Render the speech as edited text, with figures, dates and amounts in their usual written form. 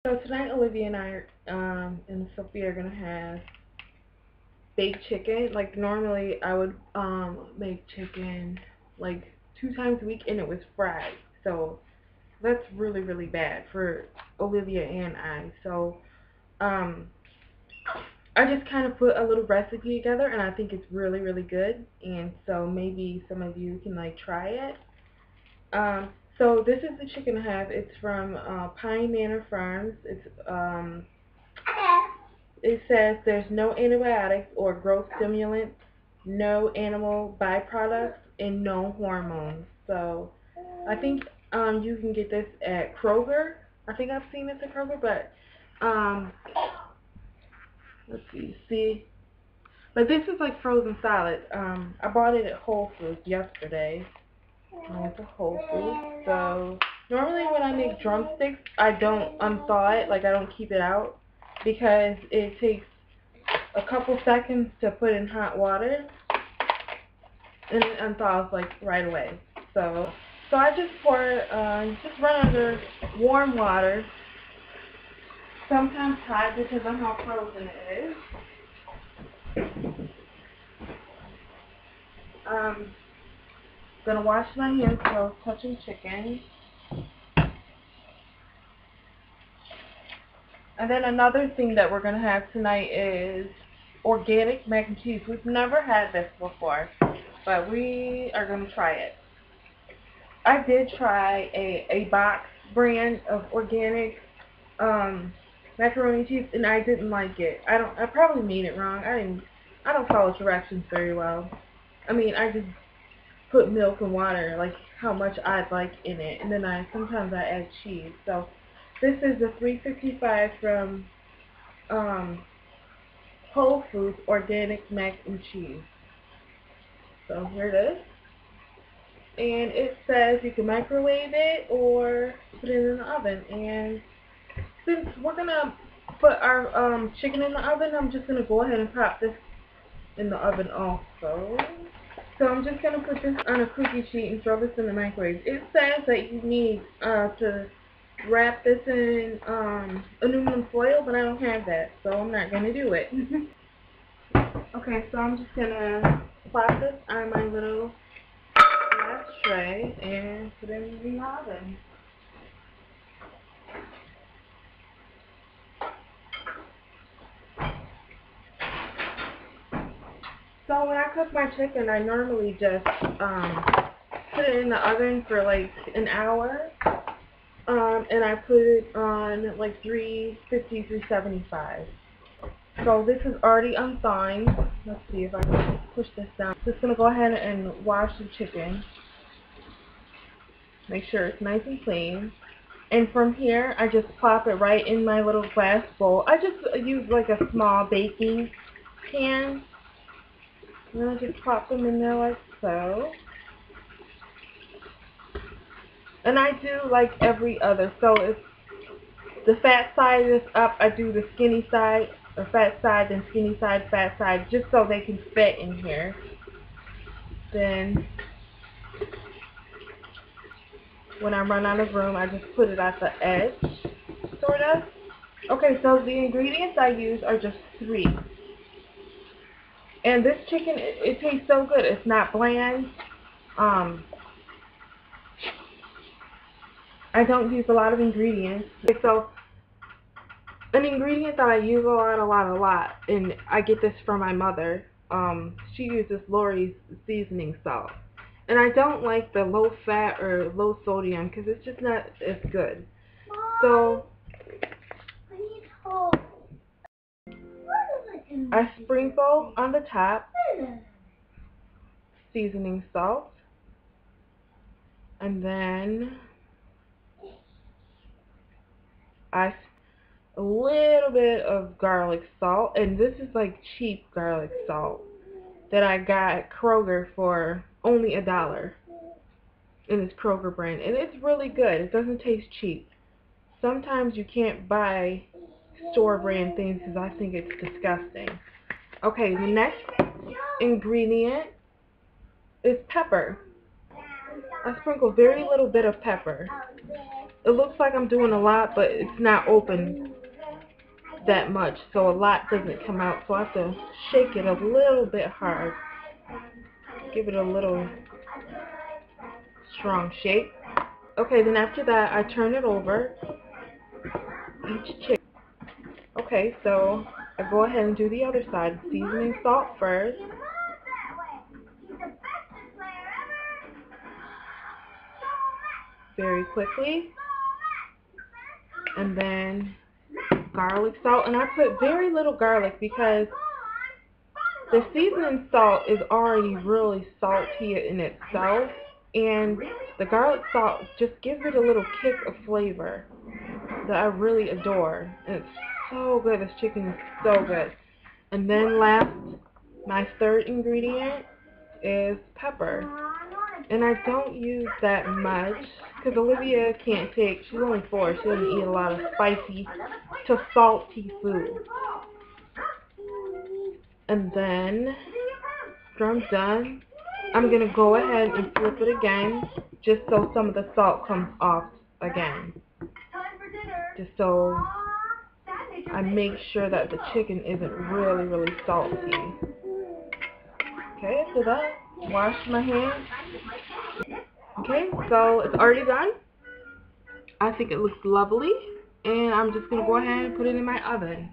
So tonight, Olivia and I and Sophia are gonna have baked chicken. Like normally, I would make chicken like 2 times a week, and it was fried. So that's really really bad for Olivia and I. So um, I just kind of put a little recipe together, and I think it's really really good. And so maybe some of you can like try it. So this is the chicken I have. It's from Pine Manor Farms. It says there's no antibiotics or growth stimulants, no animal byproducts, and no hormones. So I think you can get this at Kroger. I think I've seen this at Kroger, but um, let's see. But this is like frozen salad. I bought it at Whole Foods yesterday. I went to Whole Foods. So normally when I make drumsticks, I don't unthaw it. Like I don't keep it out because it takes a couple seconds to put in hot water and it unthaws like right away. So I just just run under warm water, sometimes hot because of how frozen it is. Gonna wash my hands while touching chicken. And then another thing that we're gonna have tonight is organic mac and cheese. We've never had this before, but we are gonna try it. I did try a box brand of organic macaroni cheese, and I didn't like it. I probably made it wrong. I don't follow directions very well. I mean, I just put milk and water, like how much I'd like in it, and then sometimes I add cheese. So this is the 355 from Whole Foods organic mac and cheese. So here it is. And it says you can microwave it or put it in the oven. And since we're gonna put our chicken in the oven, I'm just gonna go ahead and pop this in the oven also. So I'm just gonna put this on a cookie sheet and throw this in the microwave. It says that you need to wrap this in aluminum foil, but I don't have that, so I'm not gonna do it. Okay, so I'm just gonna plop this on my little glass tray and put it in the oven. So when I cook my chicken, I normally just put it in the oven for like an hour, and I put it on like 350, 375. So this is already unthawing. Let's see if I can push this down. Just gonna go ahead and wash the chicken. Make sure it's nice and clean. And from here, I just plop it right in my little glass bowl. I just use like a small baking pan. And I just plop them in there like so. And I do like every other. So if the fat side is up, I do the skinny side, or fat side, then skinny side, fat side, just so they can fit in here. Then when I run out of room, I just put it at the edge, sort of. Okay, so the ingredients I use are just 3. And this chicken, it tastes so good. It's not bland. I don't use a lot of ingredients. Okay, so an ingredient that I use a lot, and I get this from my mother. She uses Lori's seasoning salt. And I don't like the low fat or low sodium because it's just not as good. So I sprinkle on the top seasoning salt, and then a little bit of garlic salt, and this is like cheap garlic salt that I got at Kroger for only $1. And it's Kroger brand, and it's really good. It doesn't taste cheap. Sometimes you can't buy store brand things because I think it's disgusting. Okay, the next ingredient is pepper. I sprinkle very little bit of pepper. it looks like I'm doing a lot, but it's not open that much, so a lot doesn't come out. So I have to shake it a little bit hard. Give it a little strong shake. Okay, then after that, I turn it over each chicken. Okay, so I go ahead and do the other side. Seasoning salt first. Very quickly. And then garlic salt. And I put very little garlic because the seasoning salt is already really salty in itself. And the garlic salt just gives it a little kick of flavor that I really adore. And it's so good. This chicken is so good. And then last, my third ingredient is pepper. And I don't use that much because Olivia can't take, she's only 4, she doesn't eat a lot of spicy to salty food. And then, after I'm done, I'm going to go ahead and flip it again just so some of the salt comes off again. Just so I make sure that the chicken isn't really, really salty. Okay, after that, wash my hands. Okay, so it's already done. I think it looks lovely, and I'm just going to go ahead and put it in my oven.